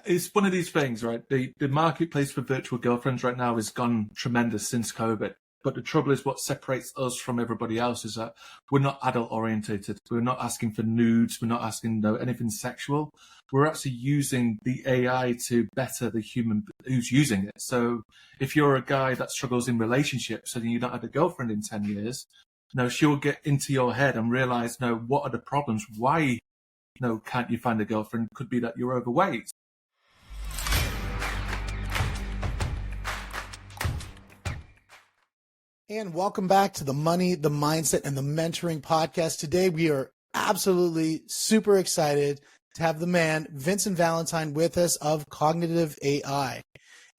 It's one of these things, right? The marketplace for virtual girlfriends right now has gone tremendous since COVID. But the trouble is what separates us from everybody else is that we're not adult orientated. We're not asking for nudes. We're not asking anything sexual. We're actually using the AI to better the human who's using it. So if you're a guy that struggles in relationships and you've not had a girlfriend in 10 years, she'll get into your head and realize, what are the problems? Why, can't you find a girlfriend? Could be that you're overweight. And welcome back to the Money, the Mindset, and the Mentoring podcast. Today, we are absolutely super excited to have the man, Vincent Valentine, with us of Cognitive AI.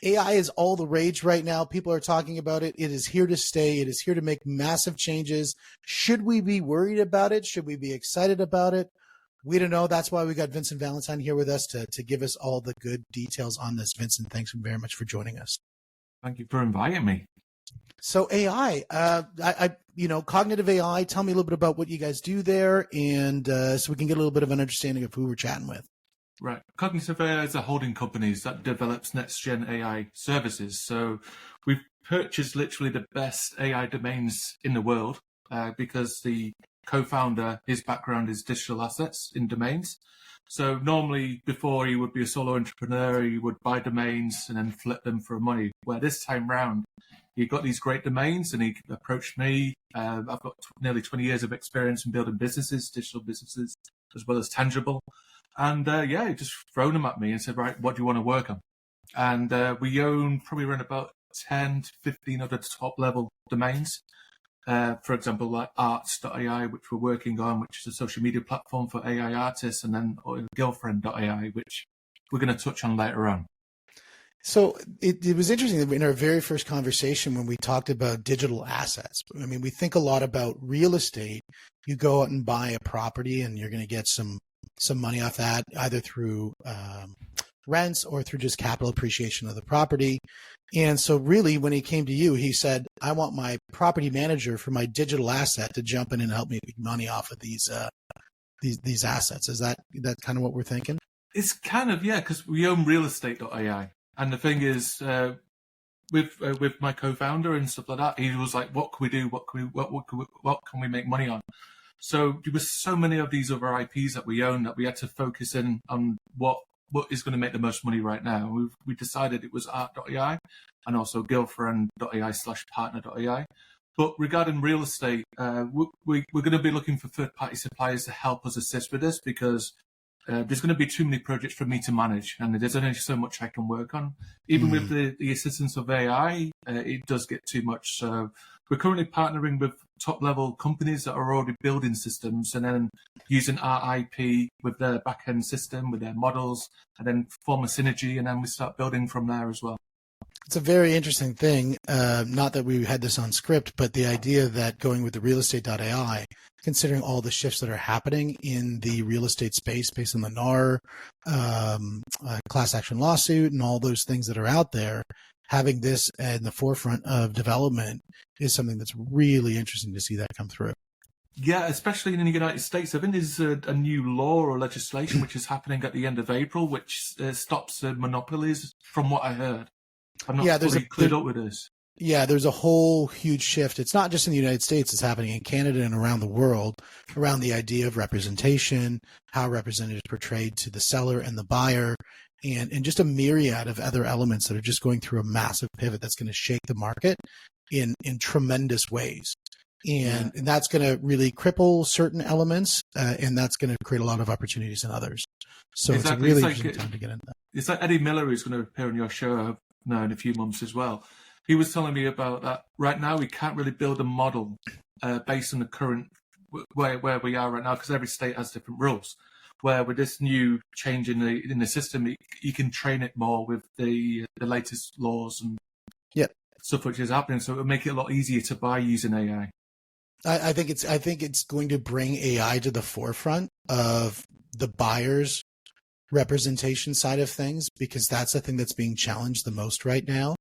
AI is all the rage right now. People are talking about it. It is here to stay. It is here to make massive changes. Should we be worried about it? Should we be excited about it? We don't know. That's why we got Vincent Valentine here with us to give us all the good details on this. Vincent, thanks very much for joining us. Thank you for inviting me. So AI, Cognitive AI, tell me a little bit about what you guys do there, and so we can get a little bit of an understanding of who we're chatting with. Right. Cognitive AI is a holding company that develops next-gen AI services. So we've purchased literally the best AI domains in the world because the co-founder, his background is digital assets in domains. So normally before he would be a solo entrepreneur, he would buy domains and then flip them for money. Where this time round, he got these great domains and he approached me. I've got nearly 20 years of experience in building businesses, digital businesses, as well as tangible. And he just thrown them at me and said, right, what do you want to work on? And we own probably around about 10 to 15 other top level domains. For example, like arts.ai, which we're working on, which is a social media platform for AI artists, and then girlfriend.ai, which we're going to touch on later on. So it was interesting that in our very first conversation when we talked about digital assets. I mean, we think a lot about real estate. You go out and buy a property and you're going to get some money off that, either through rents or through just capital appreciation of the property. And so really when he came to you, he said, I want my property manager for my digital asset to jump in and help me make money off of these assets. Is that kind of what we're thinking? It's kind of, yeah, because we own realestate.ai. And the thing is, with my co-founder and stuff like that, he was like, what can we do? What can we make money on? So there was so many of these other IPs that we own that we had to focus in on what is going to make the most money right now. We decided it was art.ai and also girlfriend.ai/partner.ai. But regarding real estate, we're going to be looking for third-party suppliers to help us assist with this because there's going to be too many projects for me to manage, and there's only so much I can work on. Even with the assistance of AI, it does get too much. So we're currently partnering with top-level companies that are already building systems and then using our IP with their back-end system, with their models, and then form a synergy, and then we start building from there as well. It's a very interesting thing. Not that we had this on script, but the idea that going with the realestate.ai, considering all the shifts that are happening in the real estate space based on the NAR class action lawsuit and all those things that are out there, having this in the forefront of development is something that's really interesting to see that come through. Yeah, especially in the United States. I think there's a new law or legislation which is happening at the end of April, which stops monopolies, from what I heard. I'm not fully clued up with this. Yeah, there's a whole huge shift. It's not just in the United States. It's happening in Canada and around the world around the idea of representation, how representatives portrayed to the seller and the buyer, and just a myriad of other elements that are just going through a massive pivot that's going to shake the market in tremendous ways. And that's going to really cripple certain elements, and that's going to create a lot of opportunities in others. So exactly. It's a really interesting time to get into that. It's like Eddie Miller, who's going to appear on your show now in a few months as well. He was telling me about that. Right now, we can't really build a model based on the current where we are right now, because every state has different rules. Where with this new change in the system, you can train it more with the latest laws and stuff which is happening. So it will make it a lot easier to buy using AI. I think it's going to bring AI to the forefront of the buyer's representation side of things, because that's the thing that's being challenged the most right now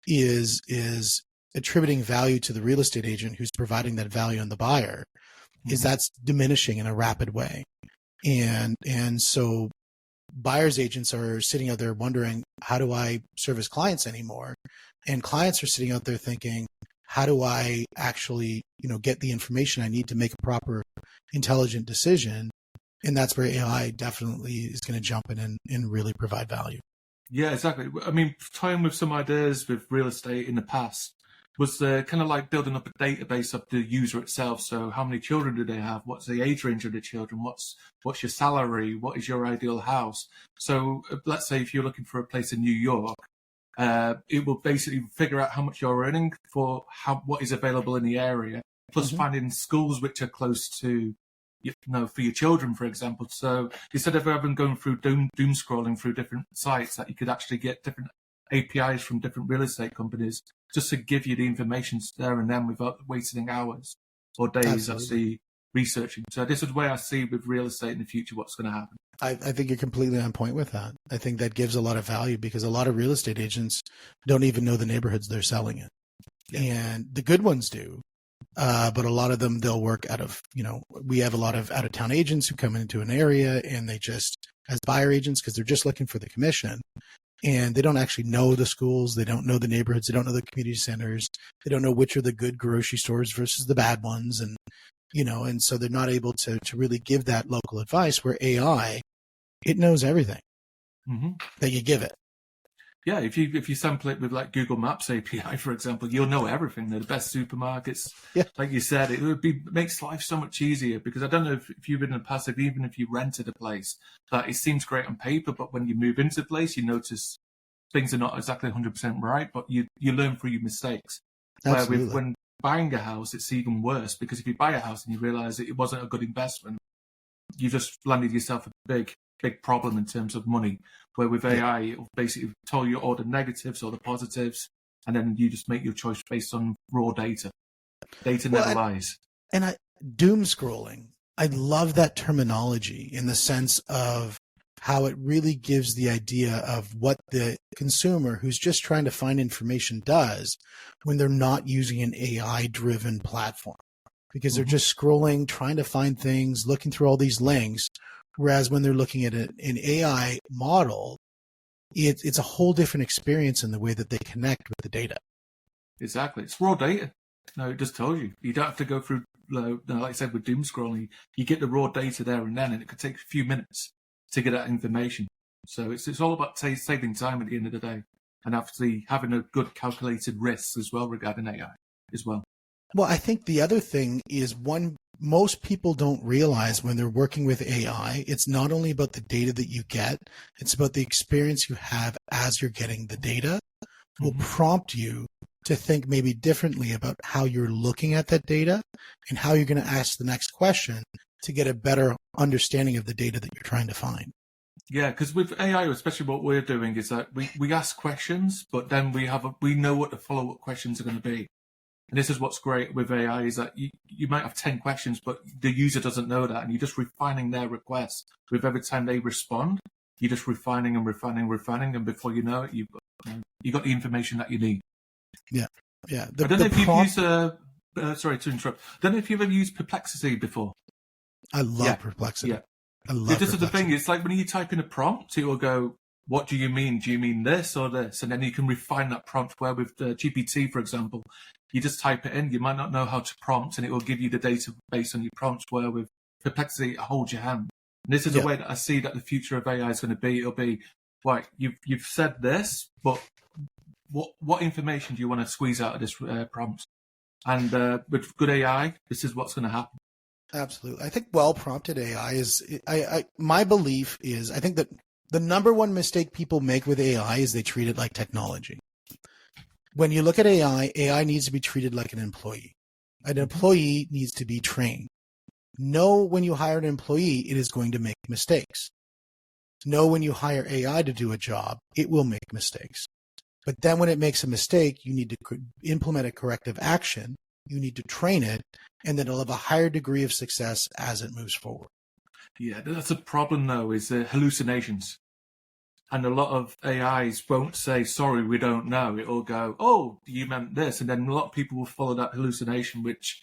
is attributing value to the real estate agent who's providing that value on the buyer, is that's diminishing in a rapid way. And so buyer's agents are sitting out there wondering, how do I service clients anymore? And clients are sitting out there thinking, how do I actually, get the information I need to make a proper, intelligent decision? And that's where AI definitely is going to jump in and really provide value. Yeah, exactly. I mean, toying with some ideas with real estate in the past was kind of like building up a database of the user itself. So how many children do they have? What's the age range of the children? What's your salary? What is your ideal house? So let's say if you're looking for a place in New York, it will basically figure out how much you're earning for what is available in the area, plus finding schools which are close to, for your children, for example. So instead of having going through doom scrolling through different sites, that you could actually get different APIs from different real estate companies just to give you the information there and then without wasting hours or days actually researching. So this is where I see with real estate in the future what's going to happen. I think you're completely on point with that. I think that gives a lot of value because a lot of real estate agents don't even know the neighborhoods they're selling in. Yeah. And the good ones do. But a lot of them, they'll work out of, we have a lot of out of town agents who come into an area and they just, as buyer agents, because they're just looking for the commission, and they don't actually know the schools. They don't know the neighborhoods. They don't know the community centers. They don't know which are the good grocery stores versus the bad ones. And, and so they're not able to really give that local advice, where AI, it knows everything that you give it. Yeah, if you sample it with like Google Maps API, for example, you'll know everything. They're the best supermarkets. Yeah. Like you said, makes life so much easier, because I don't know if you've been in the past, even if you rented a place, that it seems great on paper, but when you move into the place, you notice things are not exactly 100% right, but you learn through your mistakes. Absolutely. Where when buying a house, it's even worse, because if you buy a house and you realize that it wasn't a good investment, you just landed yourself a big problem in terms of money, where with AI, it'll basically tell you all the negatives or the positives, and then you just make your choice based on raw data. Data never lies. And doom scrolling, I love that terminology in the sense of how it really gives the idea of what the consumer who's just trying to find information does when they're not using an AI-driven platform, because they're just scrolling, trying to find things, looking through all these links. Whereas when they're looking at an AI model, it's a whole different experience in the way that they connect with the data. Exactly. It's raw data. No, it just tells you. You don't have to go through, like I said, with doom scrolling. You get the raw data there and then, and it could take a few minutes to get that information. So it's all about saving time at the end of the day, and actually having a good calculated risk as well regarding AI as well. Well, I think the other thing is, most people don't realize when they're working with AI, it's not only about the data that you get, it's about the experience you have as you're getting the data. Will prompt you to think maybe differently about how you're looking at that data and how you're going to ask the next question to get a better understanding of the data that you're trying to find. Yeah, because with AI, especially what we're doing is that we ask questions, but then we know what the follow-up questions are going to be. And this is what's great with AI, is that you might have 10 questions, but the user doesn't know that, and you're just refining their request. With every time they respond, you're just refining, and before you know it, you got the information that you need. Yeah, yeah. I don't know if you've used, sorry to interrupt, I don't know if you've ever used Perplexity before. I love Perplexity. Yeah. I love This is the thing, it's like when you type in a prompt, it will go, what do you mean? Do you mean this or this? And then you can refine that prompt, where with GPT, for example, you just type it in. You might not know how to prompt, and it will give you the data based on your prompts, where with Perplexity, it holds your hand. And this is the way that I see that the future of AI is going to be. It'll be, right, you've said this, but what information do you want to squeeze out of this prompt? And with good AI, this is what's going to happen. Absolutely. I think well-prompted AI is, my belief is, I think that the number one mistake people make with AI is they treat it like technology. When you look at AI needs to be treated like an employee. An employee needs to be trained. Know when you hire an employee, it is going to make mistakes. Know when you hire AI to do a job, it will make mistakes. But then when it makes a mistake, you need to implement a corrective action. You need to train it, and then it'll have a higher degree of success as it moves forward. Yeah, that's a problem, though, is hallucinations. And a lot of AIs won't say, sorry, we don't know. It'll go, oh, you meant this. And then a lot of people will follow that hallucination, which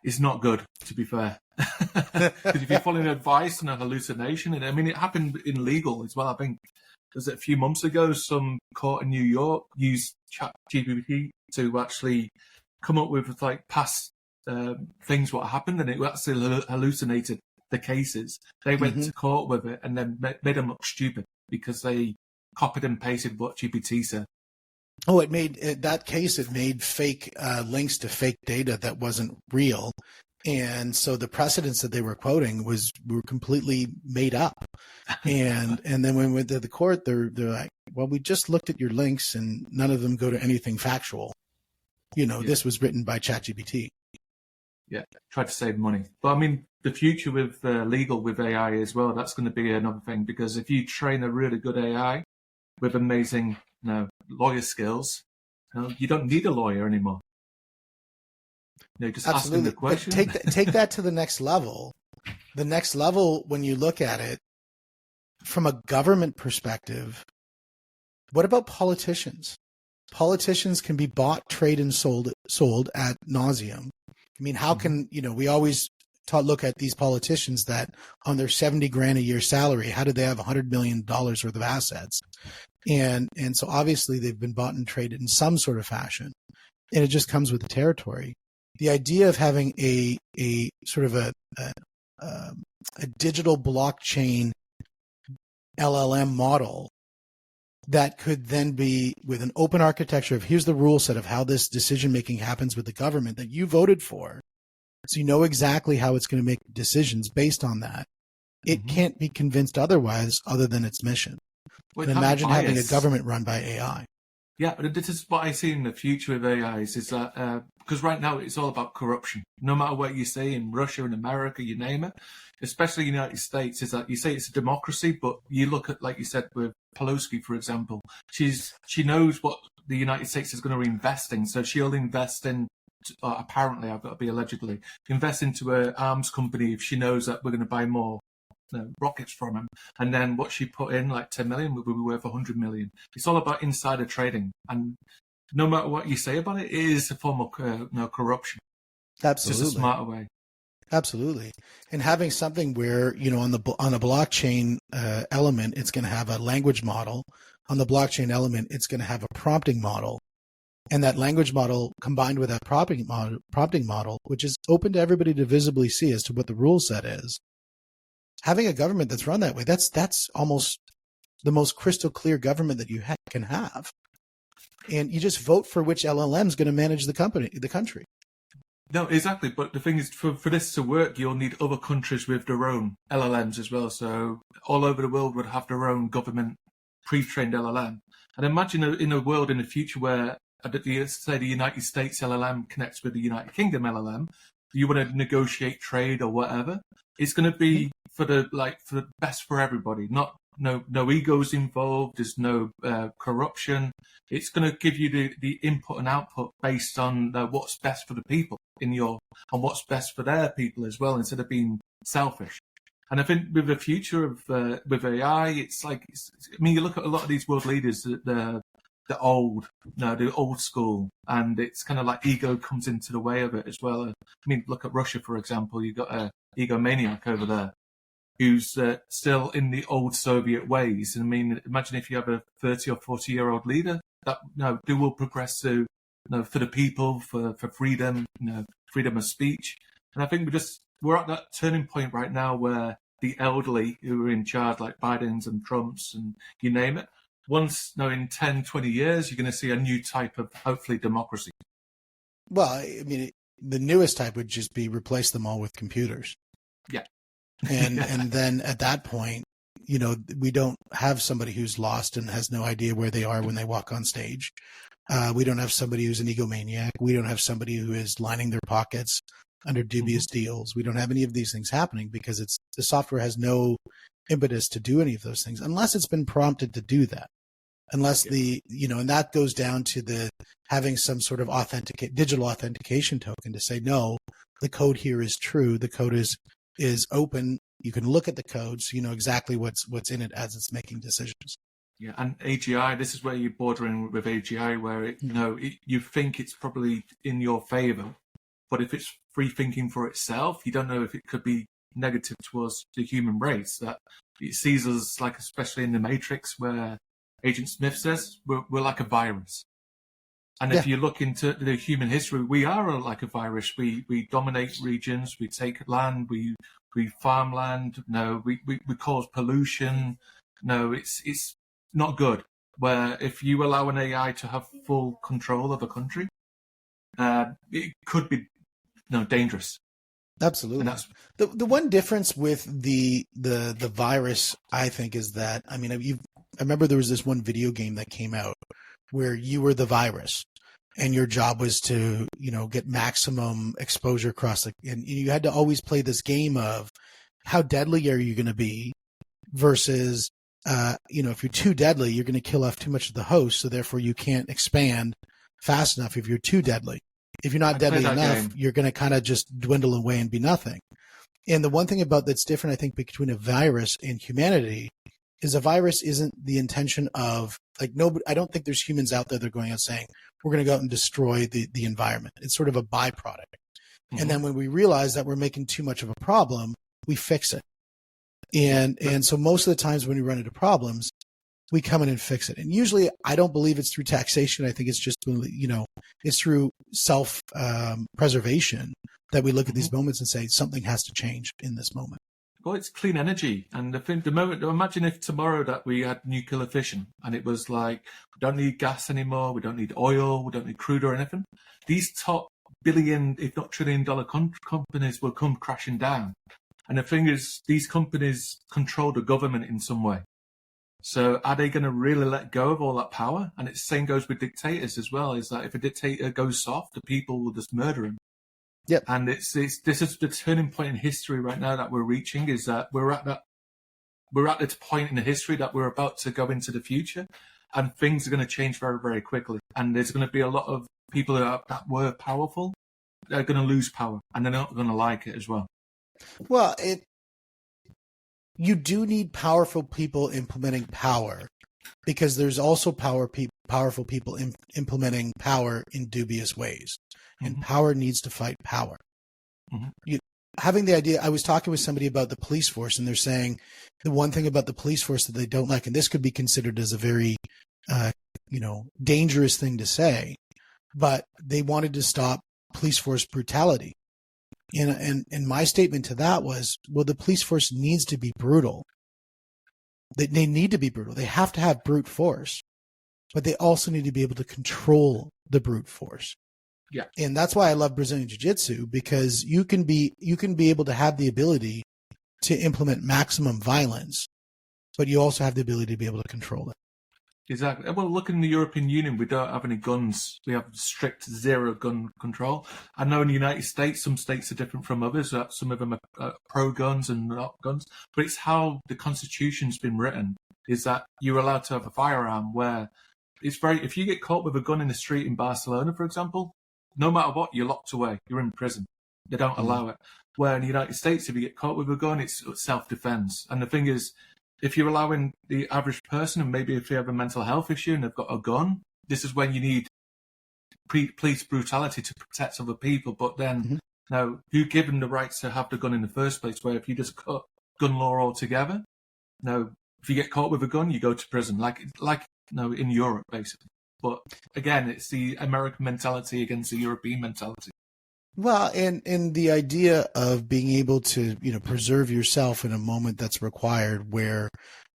is not good, to be fair. Because if you're following advice and a hallucination, and I mean, it happened in legal as well. I think was it a few months ago, some court in New York used ChatGPT to actually come up with like past things what happened, and it actually hallucinated the cases. They went to court with it and then made them look stupid because they copied and pasted what GPT said. Oh, it made that case. It made fake links to fake data that wasn't real, and so the precedents that they were quoting were completely made up. And then when we went to the court, they're like, "Well, we just looked at your links, and none of them go to anything factual. This was written by ChatGPT." Yeah, try to save money. But I mean, the future with legal with AI as well, that's going to be another thing, because if you train a really good AI with amazing lawyer skills, you don't need a lawyer anymore. Just asking the question. But take that to the next level. The next level, when you look at it from a government perspective, what about politicians? Politicians can be bought, traded, and sold ad nauseum. I mean, how can, we always look at these politicians that on their $70,000 a year salary, how do they have $100 million worth of assets? And so obviously they've been bought and traded in some sort of fashion, and it just comes with the territory. The idea of having a sort of a digital blockchain LLM model that could then be with an open architecture of here's the rule set of how this decision making happens with the government that you voted for. So you know exactly how it's going to make decisions based on that. It can't be convinced otherwise other than its mission. And imagine having a government run by AI. Yeah, but this is what I see in the future with AIs is that because right now it's all about corruption. No matter what you say in Russia and America, you name it, especially the United States, is that you say it's a democracy, but you look at, like you said, with Pelosi, for example, she knows what the United States is going to invest in, so she'll invest in. Apparently, I've got to be allegedly invest into an arms company if she knows that we're going to buy more rockets from him, and then what she put in, like 10 million, will be worth 100 million. It's all about insider trading, and no matter what you say about it, it is a form of corruption. Absolutely, it's just a smarter way. Absolutely, and having something where on a blockchain element, it's going to have a language model. On the blockchain element, it's going to have a prompting model, and that language model combined with that prompting model, which is open to everybody to visibly see as to what the rule set is. Having a government that's run that way, that's almost the most crystal clear government that you can have. And you just vote for which LLM is going to manage the country. No, exactly. But the thing is, for this to work, you'll need other countries with their own LLMs as well. So all over the world would have their own government pre-trained LLM. And imagine in a world in the future where, say, the United States LLM connects with the United Kingdom LLM, you want to negotiate trade or whatever, it's going to be for the best for everybody. No egos involved. There's no corruption. It's going to give you the input and output based on what's best for the people and what's best for their people as well, instead of being selfish. And I think with the future of with AI, it's like, you look at a lot of these world leaders, the old school, and it's kind of like ego comes into the way of it as well. Look at Russia, for example. You've got a egomaniac over there who's still in the old Soviet ways. And imagine if you have a 30 or 40-year-old leader that they will progress to for the people, for freedom, freedom of speech. And I think we're at that turning point right now where the elderly who are in charge, like Biden's and Trump's and you name it, once in 10, 20 years, you're going to see a new type of, hopefully, democracy. Well, the newest type would just be replace them all with computers. Yeah. And then at that point, we don't have somebody who's lost and has no idea where they are when they walk on stage. We don't have somebody who's an egomaniac. We don't have somebody who is lining their pockets under dubious deals. We don't have any of these things happening because the software has no impetus to do any of those things unless it's been prompted to do that. Unless and that goes down to having some sort of digital authentication token to say, no, the code here is true. The code is open. You can look at the code so you know exactly what's in it as it's making decisions. Yeah, and AGI, this is where you're bordering with AGI, where you think it's probably in your favor, But if it's free thinking for itself, you don't know if it could be negative towards the human race. That it sees us, like especially in the Matrix, where Agent Smith says we're like a virus. And if you look into the human history, we are like a virus. We dominate regions, we take land, we farm land. No, we cause pollution. No, it's not good. Where if you allow an AI to have full control of a country, it could be dangerous. Absolutely. And that's the one difference with the virus, I think, is that, I mean, I remember there was this one video game that came out where you were the virus and your job was to, get maximum exposure across and you had to always play this game of how deadly are you going to be versus, if you're too deadly, you're going to kill off too much of the host. So therefore you can't expand fast enough if you're too deadly. If you're not deadly enough, you're going to kind of just dwindle away and be nothing. And the one thing that's different, I think, between a virus and humanity is a virus isn't the intention of nobody. I don't think there's humans out there that are going out saying we're going to go out and destroy the environment. It's sort of a byproduct. Mm-hmm. And then when we realize that we're making too much of a problem, we fix it. And so most of the times when we run into problems, we come in and fix it. And usually I don't believe it's through taxation. I think it's just, it's through self preservation that we look at these moments and say something has to change in this moment. Well, it's clean energy. And the moment, imagine if tomorrow that we had nuclear fission and it was like, we don't need gas anymore. We don't need oil. We don't need crude or anything. These top billion, if not trillion-dollar companies will come crashing down. And the thing is, these companies control the government in some way. So are they going to really let go of all that power? And the same goes with dictators as well, is that if a dictator goes soft, the people will just murder him. Yep. And this is the turning point in history right now that we're reaching, is that we're at this point in the history that we're about to go into the future, and things are going to change very, very quickly. And there's going to be a lot of people that were powerful that are going to lose power, and they're not going to like it as well. Well, you do need powerful people implementing power, because there's also powerful people implementing power in dubious ways. And power needs to fight power. Mm-hmm. Having the idea, I was talking with somebody about the police force, and they're saying the one thing about the police force that they don't like, and this could be considered as a very, dangerous thing to say, but they wanted to stop police force brutality. And my statement to that was, well, the police force needs to be brutal. They need to be brutal. They have to have brute force, but they also need to be able to control the brute force. Yeah. And that's why I love Brazilian Jiu-Jitsu, because you can be able to have the ability to implement maximum violence, but you also have the ability to be able to control it. Exactly. Well, look in the European Union, we don't have any guns. We have strict zero gun control. I know in the United States, some states are different from others. Some of them are pro-guns and not guns. But it's how the Constitution's been written, is that you're allowed to have a firearm, where if you get caught with a gun in the street in Barcelona, for example, no matter what, you're locked away. You're in prison. They don't allow it. Where in the United States, if you get caught with a gun, it's self-defense. And the thing is, if you're allowing the average person, and maybe if you have a mental health issue and they've got a gun, this is when you need police brutality to protect other people. But then, now, who given the right to have the gun in the first place? Where if you just cut gun law altogether, no, if you get caught with a gun, you go to prison, like in Europe, basically. But again, it's the American mentality against the European mentality. Well, and the idea of being able to, preserve yourself in a moment that's required where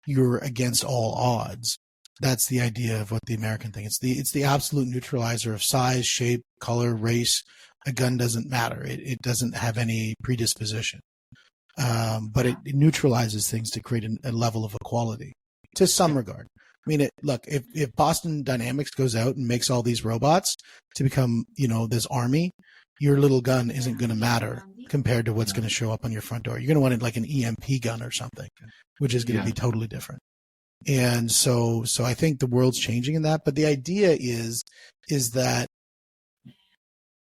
you're against all odds. That's the idea of what the American thing. It's the absolute neutralizer of size, shape, color, race. A gun doesn't matter. It doesn't have any predisposition. But it neutralizes things to create a level of equality to some regard. I mean, look, if Boston Dynamics goes out and makes all these robots to become, this army, your little gun isn't going to matter compared to what's going to show up on your front door. You're going to want it like an EMP gun or something, which is going to be totally different. And so I think the world's changing in that. But the idea is that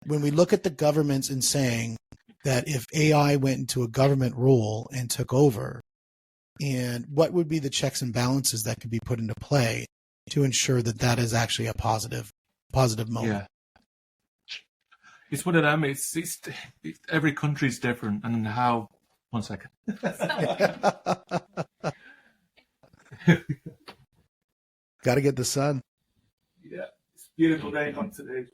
when we look at the governments and saying that if AI went into a government role and took over, and what would be the checks and balances that could be put into play to ensure that that is actually a positive moment? It's one of them. It's every country's different, and how. 1 second. Got to get the sun. Yeah, it's a beautiful day on today.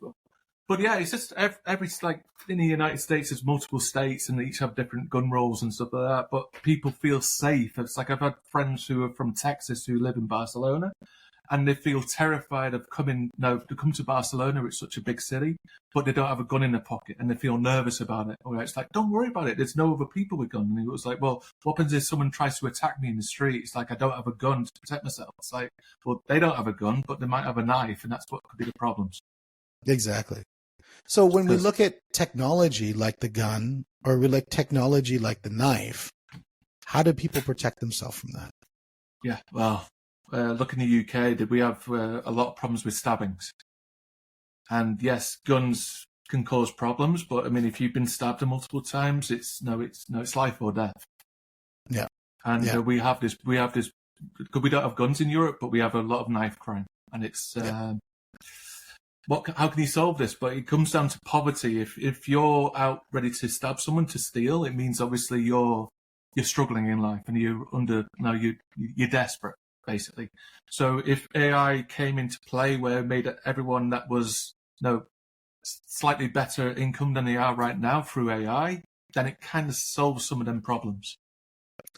But yeah, it's just every like in the United States, there's multiple states, and they each have different gun rules and stuff like that. But people feel safe. It's like I've had friends who are from Texas who live in Barcelona, and they feel terrified of coming. No, to come to Barcelona, it's such a big city, but they don't have a gun in their pocket, and they feel nervous about it. Or it's like, don't worry about it. There's no other people with guns. And it was like, well, what happens if someone tries to attack me in the street? It's like I don't have a gun to protect myself. It's like, well, they don't have a gun, but they might have a knife, and that's what could be the problems. Exactly. So when we look at technology like the gun, or we look technology like the knife, how do people protect themselves from that? Yeah, well, look in the UK, we have a lot of problems with stabbings. And yes, guns can cause problems, but I mean, if you've been stabbed multiple times, it's life or death. Yeah. And we have this, because we don't have guns in Europe, but we have a lot of knife crime, and it's. How can you solve this? But it comes down to poverty. If you're out ready to stab someone to steal, it means obviously you're struggling in life and you're desperate, basically. So if AI came into play where it made everyone that was slightly better income than they are right now through AI, then it kind of solves some of them problems.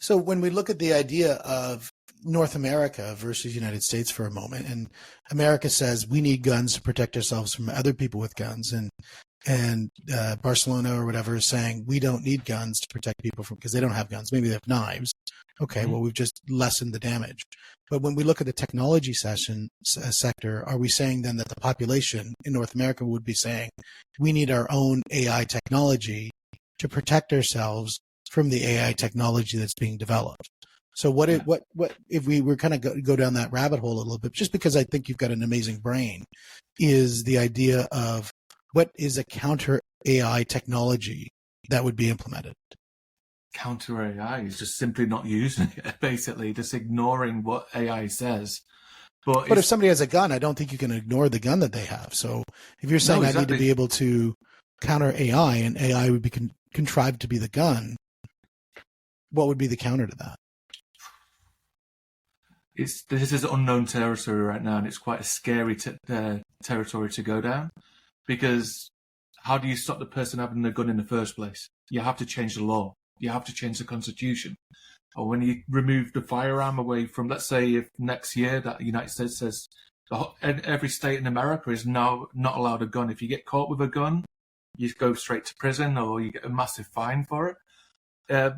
So when we look at the idea of North America versus United States for a moment, and America says we need guns to protect ourselves from other people with guns, and Barcelona or whatever is saying we don't need guns to protect people from, because they don't have guns. Maybe they have knives. Okay, well, we've just lessened the damage. But when we look at the technology sector, are we saying then that the population in North America would be saying we need our own AI technology to protect ourselves from the AI technology that's being developed? So what if we were kind of go down that rabbit hole a little bit, just because I think you've got an amazing brain, is the idea of what is a counter AI technology that would be implemented? Counter AI is just simply not using it, basically just ignoring what AI says. But if somebody has a gun, I don't think you can ignore the gun that they have. So if you're saying I need to be able to counter AI and AI would be contrived to be the gun, what would be the counter to that? This is unknown territory right now, and it's quite a scary territory to go down, because how do you stop the person having a gun in the first place? You have to change the law. You have to change the constitution. Or when you remove the firearm away from, let's say, if next year that the United States says every state in America is now not allowed a gun. If you get caught with a gun, you go straight to prison or you get a massive fine for it.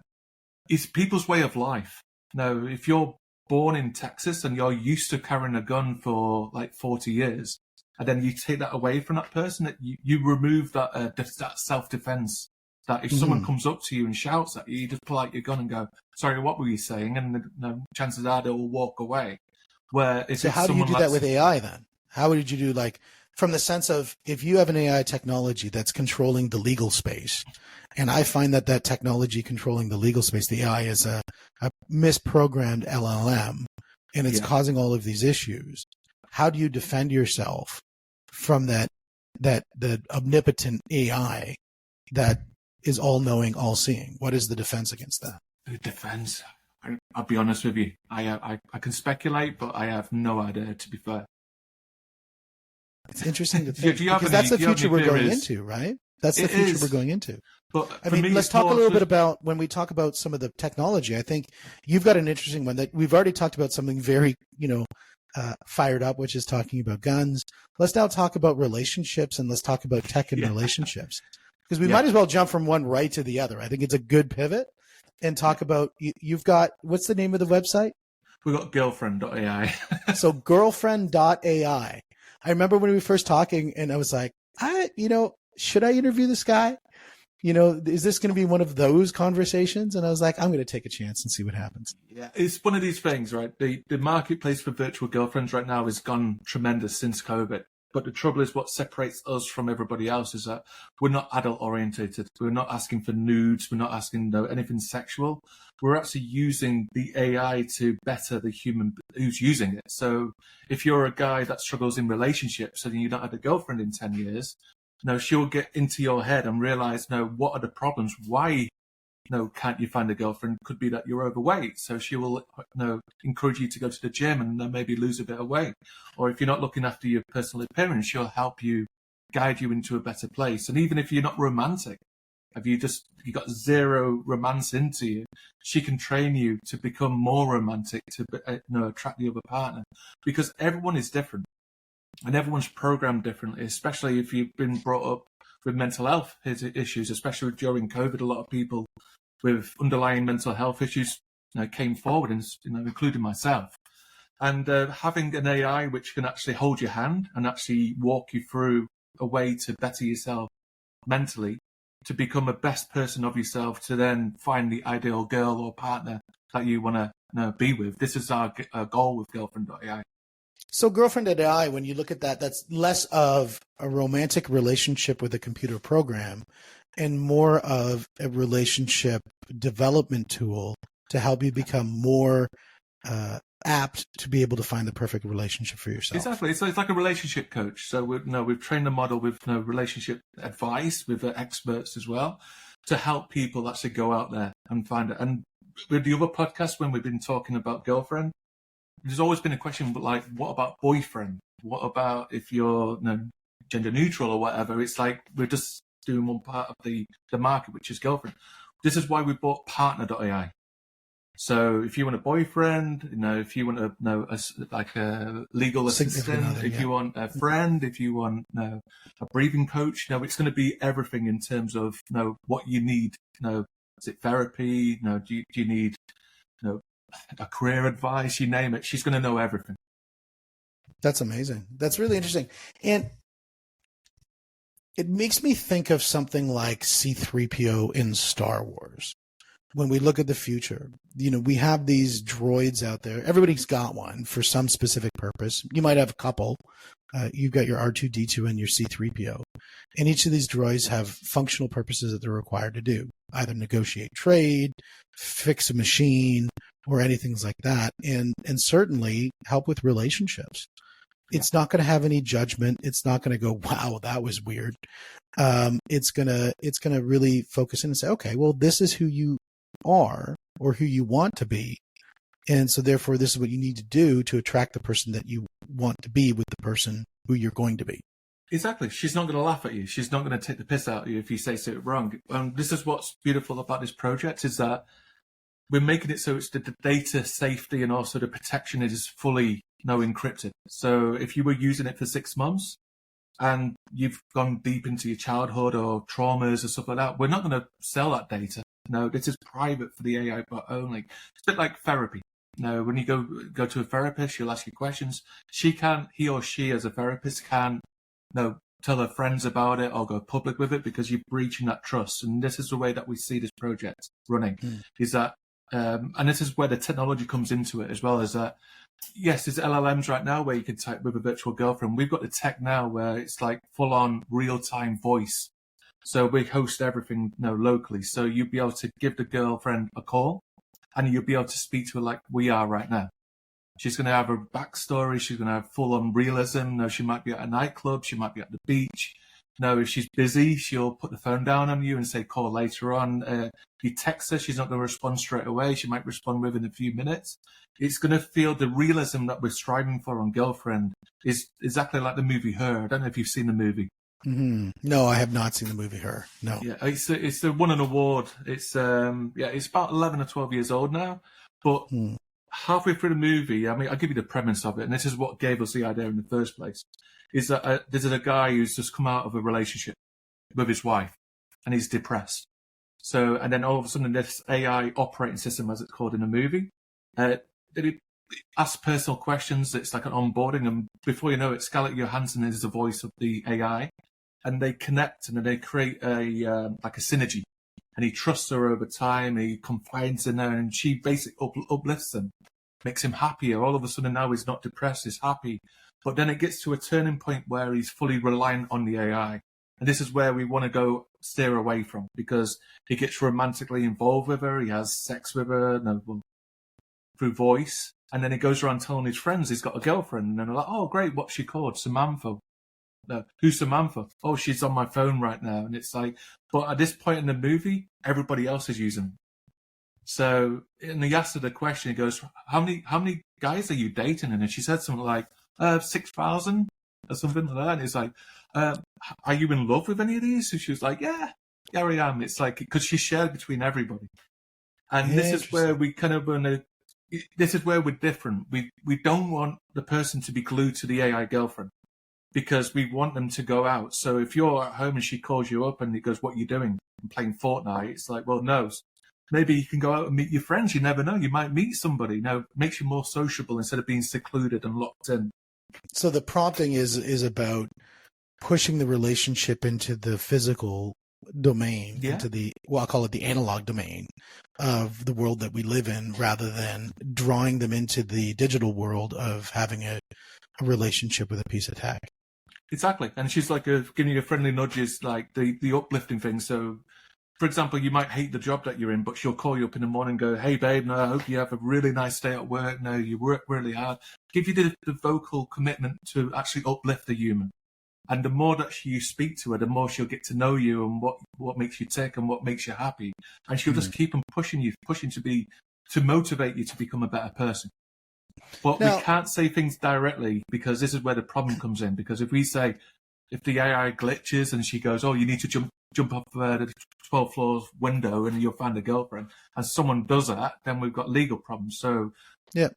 It's people's way of life. Now, if you're born in Texas and you're used to carrying a gun for like 40 years, and then you take that away from that person, that you remove that self-defense, that if someone comes up to you and shouts at you, you just pull out your gun and go, sorry, what were you saying? And chances are they will walk away. So how do you do that with AI then? How would you do, like, from the sense of, if you have an AI technology that's controlling the legal space, and I find that technology controlling the legal space, the AI, is a misprogrammed LLM, and it's causing all of these issues. How do you defend yourself from that the omnipotent AI that is all-knowing, all-seeing? What is the defense against that? The defense? I'll be honest with you. I can speculate, but I have no idea, to be fair. It's interesting to think, because that's the future we're going into, right? That's the future we're going into. But I mean, let's talk a little bit about, when we talk about some of the technology, I think you've got an interesting one that we've already talked about, something very, fired up, which is talking about guns. Let's now talk about relationships, and let's talk about tech and relationships, because we might as well jump from one right to the other. I think it's a good pivot, and talk about, you've got, what's the name of the website? We've got girlfriend.ai. So girlfriend.ai. I remember when we were first talking, and I was like, should I interview this guy? Is this going to be one of those conversations? And I was like, I'm going to take a chance and see what happens. Yeah, it's one of these things, right? The marketplace for virtual girlfriends right now has gone tremendous since COVID. But the trouble is, what separates us from everybody else is that we're not adult orientated. We're not asking for nudes. We're not asking anything sexual. We're actually using the AI to better the human who's using it. So if you're a guy that struggles in relationships and you don't have a girlfriend in 10 years, she'll get into your head and realize, what are the problems? Why, can't you find a girlfriend? Could be that you're overweight. So she will, encourage you to go to the gym and maybe lose a bit of weight. Or if you're not looking after your personal appearance, she'll help you, guide you into a better place. And even if you're not romantic, if you got zero romance into you, she can train you to become more romantic, to attract the other partner, because everyone is different and everyone's programmed differently, especially if you've been brought up with mental health issues, especially during COVID. A lot of people with underlying mental health issues came forward, and including myself. And having an AI which can actually hold your hand and actually walk you through a way to better yourself mentally, to become a best person of yourself, to then find the ideal girl or partner that you want to be with. This is our goal with Girlfriend.ai. So Girlfriend.ai, when you look at that, that's less of a romantic relationship with a computer program and more of a relationship development tool to help you become more apt to be able to find the perfect relationship for yourself. Exactly. It's like a relationship coach. So we've trained the model with relationship advice, with experts as well, to help people actually go out there and find it. And with the other podcasts, when we've been talking about girlfriend, there's always been a question, but like, what about boyfriend? What about if you're gender neutral or whatever? It's like we're just doing one part of the market, which is girlfriend. This is why we bought Partner.ai. So if you want a boyfriend, if you want a legal assistant, if you want a friend, if you want a breathing coach, it's going to be everything in terms of what you need. Is it therapy? Do you need a career advice? You name it. She's going to know everything. That's amazing. That's really interesting. And it makes me think of something like C-3PO in Star Wars. When we look at the future, we have these droids out there. Everybody's got one for some specific purpose. You might have a couple. You've got your R2-D2 and your C-3PO. And each of these droids have functional purposes that they're required to do, either negotiate trade, fix a machine, or anything like that. And certainly help with relationships. It's not going to have any judgment. It's not going to go, wow, that was weird. It's going to really focus in and say, okay, well, this is who you are or who you want to be. And so therefore, this is what you need to do to attract the person that you want to be with the person who you're going to be. Exactly. She's not going to laugh at you. She's not going to take the piss out of you if you say something wrong. This is what's beautiful about this project, is that we're making it so it's the data safety and also the protection is fully encrypted. So if you were using it for 6 months and you've gone deep into your childhood or traumas or stuff like that, we're not going to sell that data. No, this is private for the AI bot only. It's a bit like therapy. When you go to a therapist, she'll ask you questions. He or she as a therapist can't tell her friends about it or go public with it, because you're breaching that trust. And this is the way that we see this project running, is that, and this is where the technology comes into it as well, is that, yes, there's LLMs right now where you can type with a virtual girlfriend. We've got the tech now where it's like full on real-time voice. So we host everything locally. So you'll be able to give the girlfriend a call and you'll be able to speak to her like we are right now. She's going to have her backstory. She's going to have full on realism. She might be at a nightclub. She might be at the beach. If she's busy, she'll put the phone down on you and say, call later on. You text her, she's not going to respond straight away. She might respond within a few minutes. It's going to feel the realism that we're striving for on Girlfriend is exactly like the movie Her. I don't know if you've seen the movie. Mm-hmm. No, I have not seen the movie Her. No. Yeah, it's won an award. It's about 11 or 12 years old now, but halfway through the movie, I'll give you the premise of it, and this is what gave us the idea in the first place, is that there's a guy who's just come out of a relationship with his wife, and he's depressed. So, and then all of a sudden, this AI operating system, as it's called in the movie, it asks personal questions. It's like an onboarding, and before you know it, Scarlett Johansson is the voice of the AI, and they connect and they create a synergy. And he trusts her over time. He confides in her, and she basically uplifts him, makes him happier. All of a sudden, now he's not depressed; he's happy. But then it gets to a turning point where he's fully reliant on the AI, and this is where we want to steer away from, because he gets romantically involved with her. He has sex with her through voice, and then he goes around telling his friends he's got a girlfriend, and they're like, "Oh, great! What's she called? Samantha." no, who's Samantha? Oh, she's on my phone right now. And it's like, but at this point in the movie, everybody else is using them. So, and he asked her the question, he goes, how many guys are you dating? And she said something like, 6,000 or something like that. And it's like, are you in love with any of these? And she was like, yeah, I am. It's like, because she shared between everybody. And this is where we kind of want to, this is where we're different. We don't want the person to be glued to the AI girlfriend because we want them to go out. So if you're at home and she calls you up and he goes, what are you doing? I'm playing Fortnite. It's like, well, no. Maybe you can go out and meet your friends. You never know. You might meet somebody. Makes you more sociable instead of being secluded and locked in. So the prompting is about pushing the relationship into the physical domain, into the, well, I'll call it the analog domain of the world that we live in, rather than drawing them into the digital world of having a relationship with a piece of tech. Exactly. And she's like giving you friendly nudges, like the uplifting thing. So, for example, you might hate the job that you're in, but she'll call you up in the morning and go, hey, babe, no, I hope you have a really nice day at work. No, you work really hard. Give you the vocal commitment to actually uplift the human. And the more that you speak to her, the more she'll get to know you and what makes you tick and what makes you happy. And she'll just keep on pushing to motivate you to become a better person. But we can't say things directly because this is where the problem comes in. Because if the AI glitches and she goes, oh, you need to jump off the 12th floor window and you'll find a girlfriend, and someone does that, then we've got legal problems. So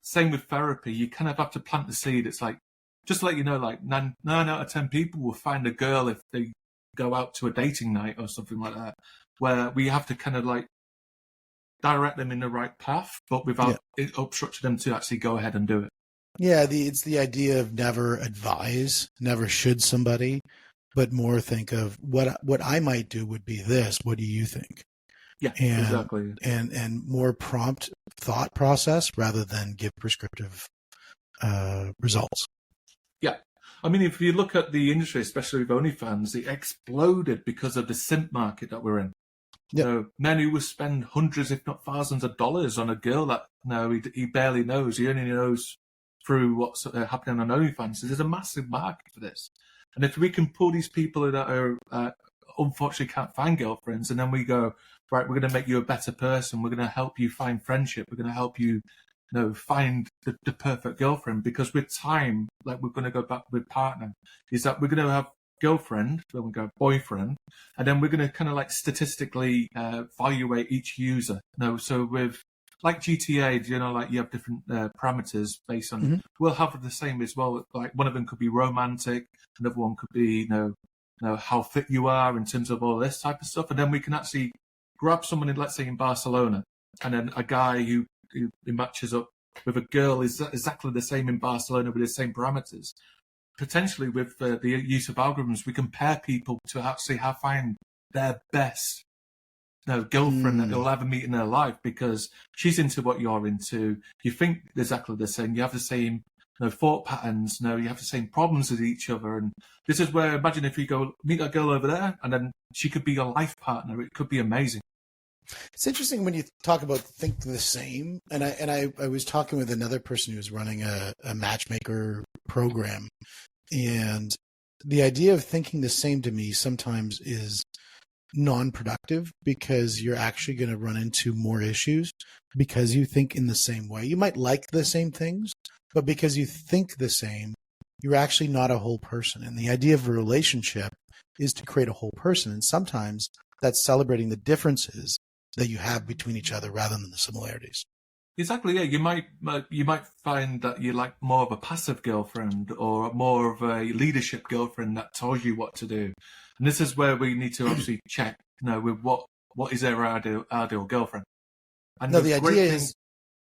same with therapy. You kind of have to plant the seed. It's like, just to let you know, like 9 out of 10 people will find a girl if they go out to a dating night or something like that, where we have to kind of like direct them in the right path, but without it obstructing them to actually go ahead and do it. Yeah, it's the idea of never advise, never should somebody, but more think of what I might do would be this. What do you think? Yeah, exactly. And more prompt thought process rather than give prescriptive results. Yeah. I mean, if you look at the industry, especially with OnlyFans, it exploded because of the simp market that we're in. Yep. So men who will spend hundreds, if not thousands of dollars on a girl that he barely knows. He only knows through what's happening on OnlyFans. So there's a massive market for this. And if we can pull these people that are unfortunately can't find girlfriends, and then we go, right, we're going to make you a better person. We're going to help you find friendship. We're going to help you, find the perfect girlfriend. Because with time, like we're going to go back with partner, is that we're going to have girlfriend, then we go boyfriend, and then we're going to kind of like statistically evaluate each user. So with like GTA, like you have different parameters based on. We'll have the same as well. Like one of them could be romantic, another one could be how fit you are in terms of all this type of stuff, and then we can actually grab someone in, let's say, in Barcelona, and then a guy who matches up with a girl is exactly the same in Barcelona with the same parameters. Potentially with the use of algorithms, we can pair people to actually find their best girlfriend that they'll ever meet in their life, because she's into what you're into. You think exactly the same. You have the same thought patterns. You have the same problems with each other. And this is where, imagine if you go meet that girl over there and then she could be your life partner. It could be amazing. It's interesting when you talk about think the same. And I was talking with another person who was running a matchmaker program. And the idea of thinking the same to me sometimes is non-productive, because you're actually going to run into more issues because you think in the same way. You might like the same things, but because you think the same, you're actually not a whole person. And the idea of a relationship is to create a whole person. And sometimes that's celebrating the differences that you have between each other rather than the similarities. Exactly, yeah. You might find that you like more of a passive girlfriend or more of a leadership girlfriend that tells you what to do. And this is where we need to obviously check, with what is their ideal girlfriend. And no, the idea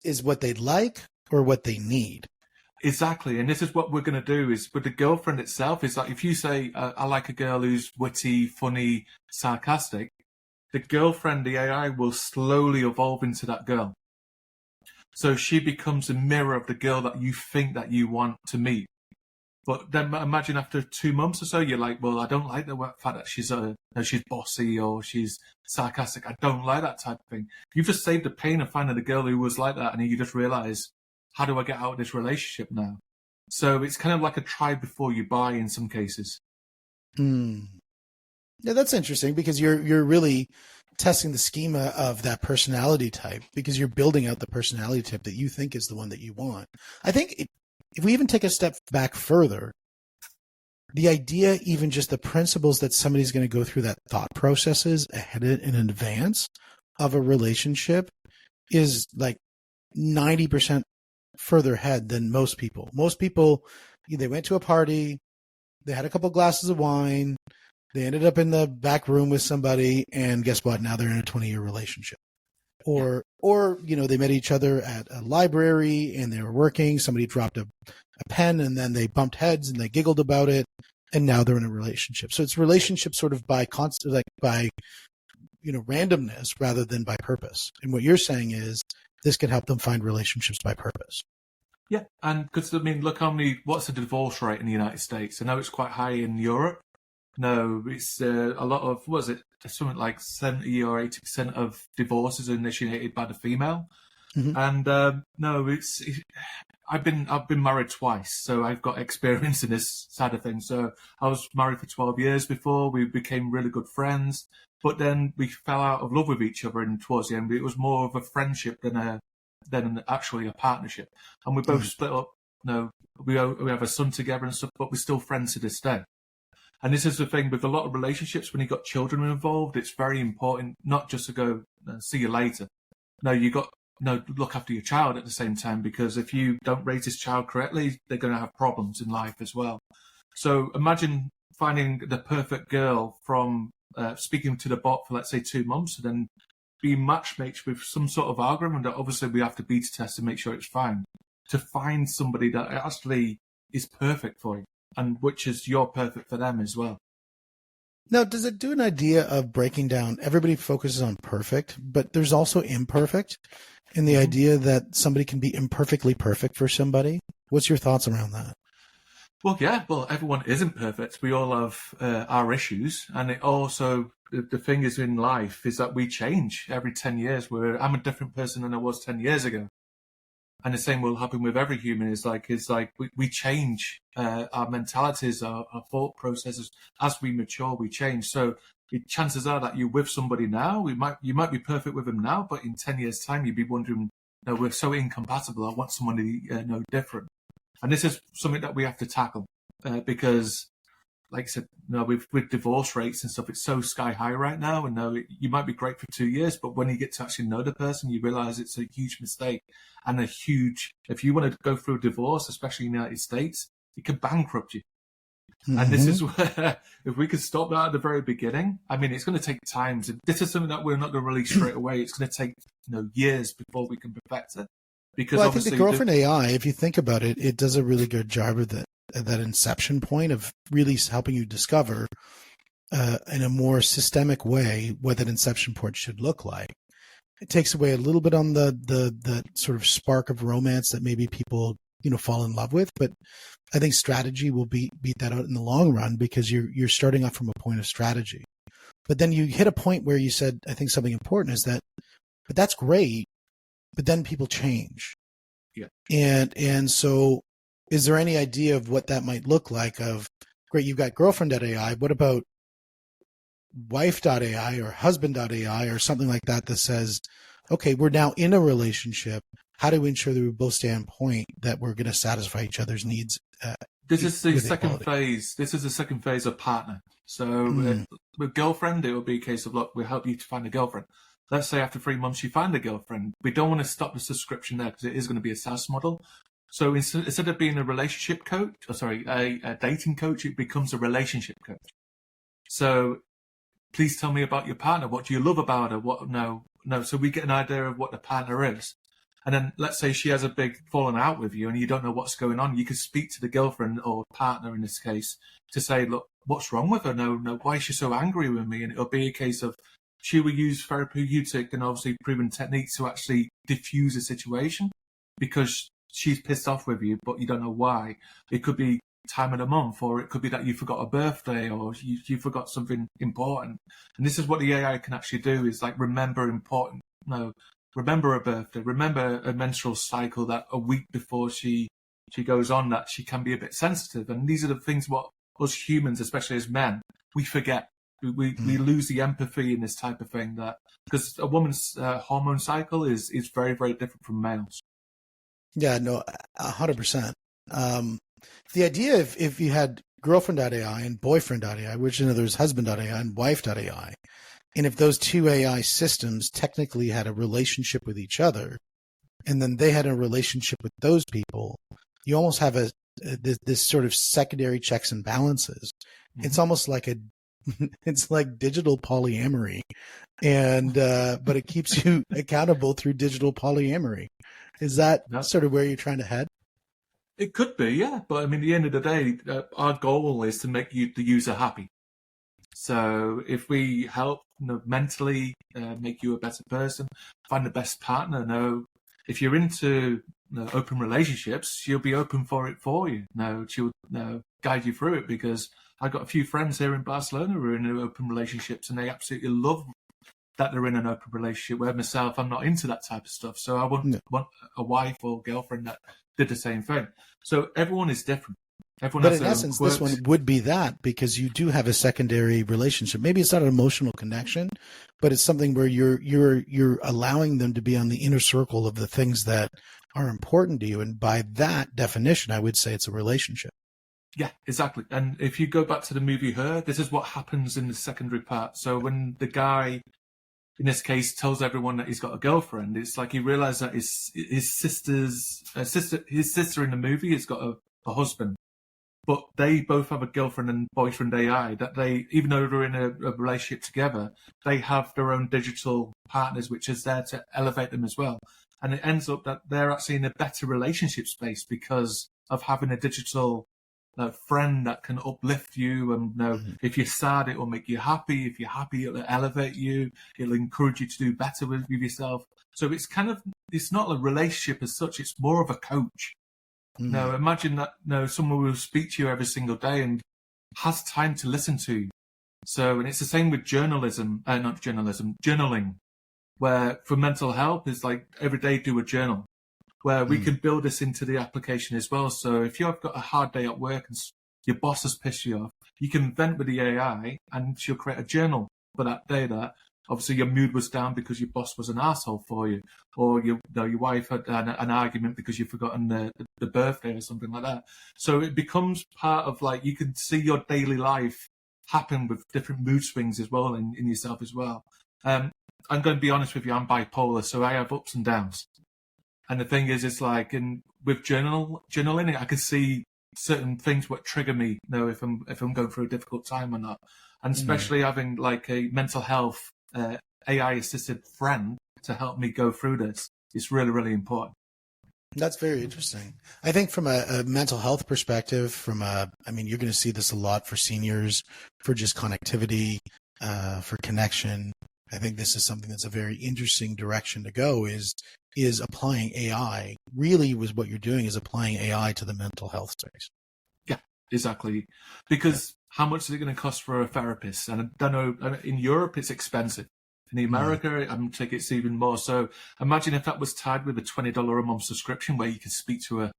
is what they like or what they need. Exactly, and this is what we're going to do is with the girlfriend itself. Is like if you say, I like a girl who's witty, funny, sarcastic, the girlfriend, the AI, will slowly evolve into that girl. So she becomes a mirror of the girl that you think that you want to meet. But then imagine after 2 months or so, you're like, well, I don't like the fact that she's bossy or she's sarcastic. I don't like that type of thing. You've just saved the pain of finding a girl who was like that, and you just realize, how do I get out of this relationship now? So it's kind of like a try before you buy in some cases. Mm. Yeah, that's interesting because you're really testing the schema of that personality type because you're building out the personality type that you think is the one that you want. I think if we even take a step back further, the idea, even just the principles that somebody's going to go through that thought processes ahead in advance of a relationship is like 90% further ahead than most people. Most people, they went to a party, they had a couple glasses of wine, they ended up in the back room with somebody, and guess what? Now they're in a 20-year relationship. Or they met each other at a library and they were working. Somebody dropped a pen and then they bumped heads and they giggled about it, and now they're in a relationship. So it's relationships sort of by constant, like by randomness rather than by purpose. And what you're saying is this can help them find relationships by purpose. Yeah, and because look what's the divorce rate in the United States? I know it's quite high in Europe. No, it's a lot of, was it something like 70 or 80% of divorces are initiated by the female? Mm-hmm. And no, I've been married twice, so I've got experience in this side of things. So I was married for 12 years before. We became really good friends, but then we fell out of love with each other, and towards the end, it was more of a friendship than actually a partnership. And we both split up. No, we have a son together and stuff, but we're still friends to this day. And this is the thing with a lot of relationships, when you've got children involved, it's very important not just to go, see you later. No, you got look after your child at the same time, because if you don't raise this child correctly, they're going to have problems in life as well. So imagine finding the perfect girl from speaking to the bot for, let's say, 2 months, and then being matchmaked with some sort of algorithm that obviously we have to beta test to make sure it's fine, to find somebody that actually is perfect for you, and which is you're perfect for them as well. Now, does it do an idea of breaking down? Everybody focuses on perfect, but there's also imperfect, in the idea that somebody can be imperfectly perfect for somebody. What's your thoughts around that? Well, yeah, everyone isn't perfect. We all have our issues, and it also, the thing is in life is that we change every 10 years. I'm a different person than I was 10 years ago. And the same will happen with every human. Is like we change our mentalities, our thought processes as we mature. We change. So chances are that you're with somebody now. You might be perfect with them now, but in 10 years' time, you'd be wondering, no, we're so incompatible. I want somebody different. And this is something that we have to tackle because, like I said, with divorce rates and stuff, it's so sky high right now. And you might be great for 2 years, but when you get to actually know the person, you realize it's a huge mistake and if you want to go through a divorce, especially in the United States, it could bankrupt you. Mm-hmm. And this is where, if we could stop that at the very beginning, it's going to take time. So this is something that we're not going to release straight away. It's going to take years before we can perfect it. Because I think the girlfriend AI, if you think about it, it does a really good job of that inception point of really helping you discover in a more systemic way what that inception point should look like. It takes away a little bit on the sort of spark of romance that maybe people fall in love with, but I think strategy will beat that out in the long run, because you're starting off from a point of strategy. But then you hit a point where you said, I think something important is that, but that's great, but then people change. Yeah. And so is there any idea of what that might look like of, great, you've got girlfriend.ai, what about wife.ai or husband.ai or something like that says, okay, we're now in a relationship. How do we ensure that we both stay on point, that we're going to satisfy each other's needs? This is the second phase. This is the second phase of partner. So with girlfriend, it will be a case of, look, we'll help you to find a girlfriend. Let's say after 3 months you find a girlfriend. We don't want to stop the subscription there, because it is going to be a SaaS model. So instead of being a relationship coach, a dating coach, it becomes a relationship coach. So please tell me about your partner. What do you love about her? No. So we get an idea of what the partner is. And then let's say she has a big falling out with you and you don't know what's going on. You could speak to the girlfriend or partner in this case to say, look, what's wrong with her? No, why is she so angry with me? And it'll be a case of, she will use therapeutic and obviously proven techniques to actually diffuse a situation, because she's pissed off with you, but you don't know why. It could be time of the month, or it could be that you forgot a birthday, or you forgot something important. And this is what the AI can actually do, is like remember a birthday, remember a menstrual cycle, that a week before she goes on, that she can be a bit sensitive. And these are the things what us humans, especially as men, we forget. We lose the empathy in this type of thing, that because a woman's hormone cycle is very, very different from males. Yeah, no, 100%. The idea if you had girlfriend.ai and boyfriend.ai, which in other words husband.ai and wife.ai, and if those two AI systems technically had a relationship with each other, and then they had a relationship with those people, you almost have this sort of secondary checks and balances. Mm-hmm. It's almost like it's like digital polyamory, and but it keeps you accountable through digital polyamory. Is that sort of where you're trying to head? It could be, yeah. But I mean, at the end of the day, our goal is to make the user happy. So if we help mentally make you a better person, find the best partner, if you're into open relationships, she'll be open for you. She'll guide you through it, because I've got a few friends here in Barcelona who are in open relationships, and they absolutely love that they're in an open relationship, where myself, I'm not into that type of stuff. So I wouldn't want a wife or girlfriend that did the same thing. So everyone is different. Everyone has in essence, this one would be that, because you do have a secondary relationship. Maybe it's not an emotional connection, but it's something where you're allowing them to be on the inner circle of the things that are important to you. And by that definition, I would say it's a relationship. Yeah, exactly. And if you go back to the movie Her, this is what happens in the secondary part. So when the guy, in this case, tells everyone that he's got a girlfriend, it's like he realized that his sister in the movie has got a husband, but they both have a girlfriend and boyfriend AI, that they, even though they're in a relationship together, they have their own digital partners, which is there to elevate them as well. And it ends up that they're actually in a better relationship space because of having a digital friend that can uplift you, and if you're sad, it will make you happy. If you're happy, it'll elevate you. It'll encourage you to do better with yourself. So it's not a relationship as such. It's more of a coach. Now, imagine that someone will speak to you every single day and has time to listen to you. So, and it's the same with journaling, where for mental health is like every day do a journal, where we can build this into the application as well. So if you've got a hard day at work and your boss has pissed you off, you can vent with the AI and she'll create a journal for that day that obviously your mood was down because your boss was an asshole for you, or your wife had an argument because you've forgotten the birthday or something like that. So it becomes part of, like, you can see your daily life happen with different mood swings as well in yourself as well. I'm going to be honest with you, I'm bipolar, so I have ups and downs. And the thing is, it's like, with journaling, I can see certain things what trigger me, if I'm going through a difficult time or not. And especially having like a mental health AI assisted friend to help me go through this is really, really important. That's very interesting. I think from a mental health perspective, you're going to see this a lot for seniors, for just connectivity, for connection. I think this is something that's a very interesting direction to go, is applying AI. Really was what you're doing, is applying AI to the mental health space. Yeah, exactly. Because how much is it going to cost for a therapist? And I don't know, in Europe, it's expensive. In America, I'm taking it's even more. So imagine if that was tied with a $20 a month subscription where you can speak to her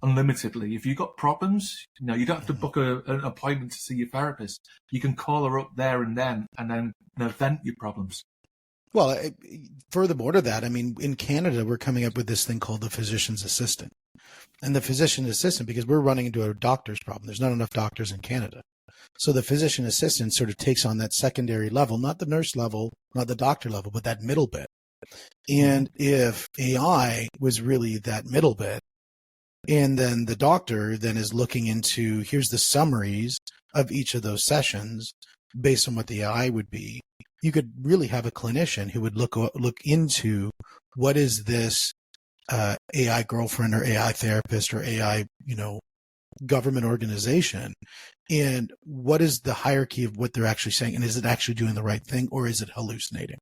unlimitedly. If you've got problems, you don't have to book an appointment to see your therapist. You can call her up there and then vent your problems. Well, furthermore to that, in Canada, we're coming up with this thing called the physician's assistant. And the physician assistant, because we're running into a doctor's problem. There's not enough doctors in Canada. So the physician assistant sort of takes on that secondary level, not the nurse level, not the doctor level, but that middle bit. And if AI was really that middle bit, and then the doctor then is looking into, here's the summaries of each of those sessions based on what the AI would be, you could really have a clinician who would look into what is this AI girlfriend or AI therapist or AI, government organization, and what is the hierarchy of what they're actually saying, and is it actually doing the right thing, or is it hallucinating?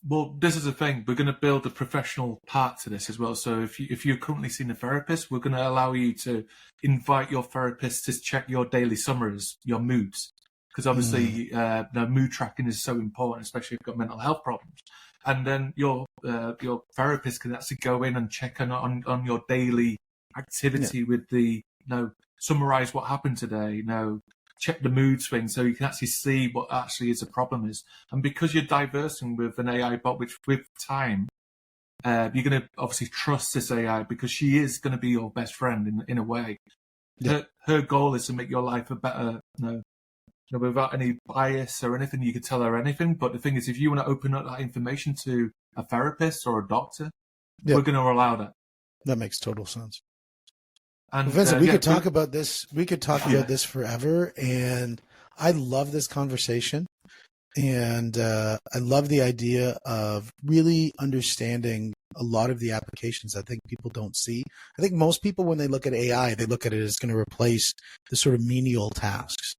Well, this is the thing. We're going to build a professional part to this as well. So if you're currently seeing a therapist, we're going to allow you to invite your therapist to check your daily summaries, your moods. Because obviously, mood tracking is so important, especially if you've got mental health problems. And then your therapist can actually go in and check on your daily activity with the, summarize what happened today, check the mood swings, so you can actually see what actually is the problem is. And because you're diversing with an AI bot, which with time, you're going to obviously trust this AI because she is going to be your best friend in a way. Yeah. Her goal is to make your life a better, without any bias or anything. You could tell her anything. But the thing is, if you want to open up that information to a therapist or a doctor, we're going to allow that. That makes total sense. And well, Vincent, we could talk about this. We could talk about this forever. And I love this conversation. And I love the idea of really understanding a lot of the applications I think people don't see. I think most people, when they look at AI, they look at it as going to replace the sort of menial tasks.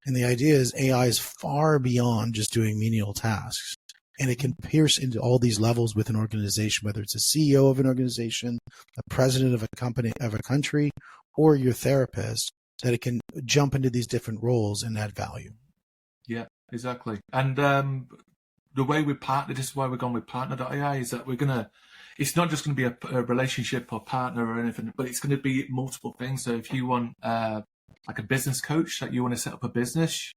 And the idea is AI is far beyond just doing menial tasks. And it can pierce into all these levels with an organization, whether it's a CEO of an organization, a president of a company, of a country, or your therapist, that it can jump into these different roles and add value. Yeah, exactly. And the way we partner, this is why we're going with partner.ai, is that it's not just going to be a relationship or partner or anything, but it's going to be multiple things. So if you want like a business coach that you want to set up a business,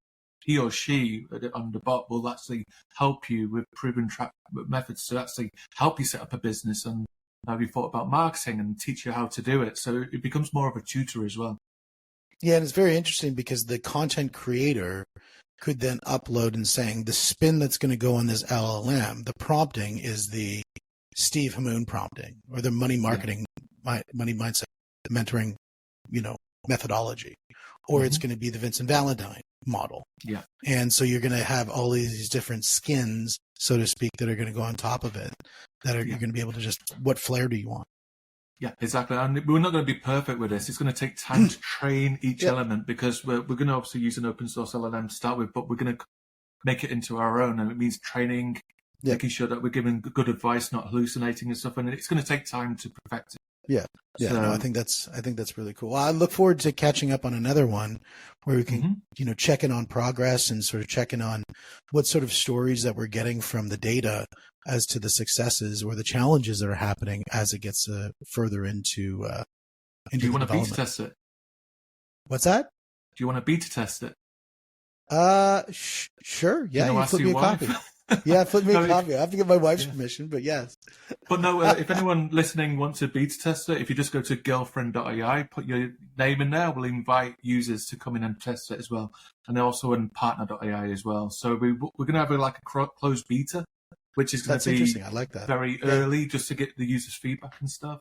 he or she on the bot will actually help you with proven methods to actually help you set up a business. And have you thought about marketing and teach you how to do it? So it becomes more of a tutor as well. Yeah, and it's very interesting because the content creator could then upload and saying the spin that's going to go on this LLM, the prompting is the Steve Hamoon prompting or the money marketing, money mindset mentoring, methodology, or it's going to be the Vincent Valentine model. Yeah. And so you're going to have all these different skins, so to speak, that are going to go on top of it, that are you're going to be able to just, what flair do you want? Yeah, exactly. And we're not going to be perfect with this. It's going to take time to train each element because we're going to obviously use an open source LLM to start with, but we're going to make it into our own. And it means training, making sure that we're giving good advice, not hallucinating and stuff. And it's going to take time to perfect it. Yeah. Yeah. So, no, I think that's really cool. Well, I look forward to catching up on another one where we can, check in on progress and sort of check in on what sort of stories that we're getting from the data as to the successes or the challenges that are happening as it gets further into Do you want to beta test it? What's that? Do you want to beta test it? Sure. Yeah. You flip me a copy. Yeah, flip me a copy. I have to get my wife's permission, but yes. But no, if anyone listening wants to beta test it, if you just go to girlfriend.ai, put your name in there, we'll invite users to come in and test it as well. And also in partner.ai as well. So we're going to have a closed beta, which is going to be interesting. I like that. Very early just to get the users' feedback and stuff.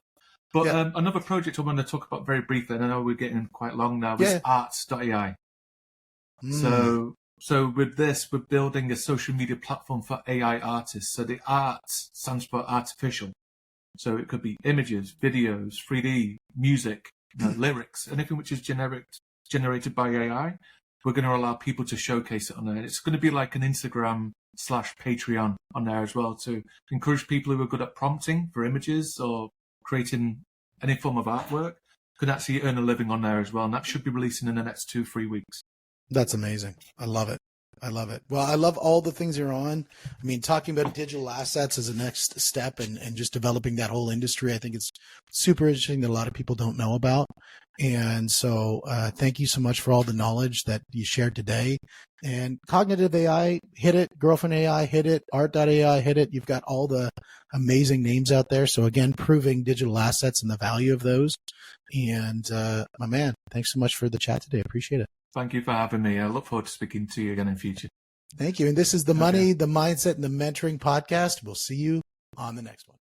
But another project I want to talk about very briefly, and I know we're getting quite long now, is arts.ai. So with this, we're building a social media platform for AI artists. So the arts stands for artificial. So it could be images, videos, 3D, music, lyrics, anything which is generated by AI. We're going to allow people to showcase it on there. It's going to be like an Instagram/Patreon on there as well to encourage people who are good at prompting for images or creating any form of artwork could actually earn a living on there as well. And that should be releasing in the next 2-3 weeks. That's amazing. I love it. I love it. Well, I love all the things you're on. I mean, talking about digital assets as a next step and just developing that whole industry, I think it's super interesting that a lot of people don't know about. And so thank you so much for all the knowledge that you shared today. And Cognitive AI, hit it. Girlfriend AI, hit it. Art.ai, hit it. You've got all the amazing names out there. So again, proving digital assets and the value of those. And my man, thanks so much for the chat today. I appreciate it. Thank you for having me. I look forward to speaking to you again in future. Thank you. And this is the Money, the Mindset, and the Mentoring podcast. We'll see you on the next one.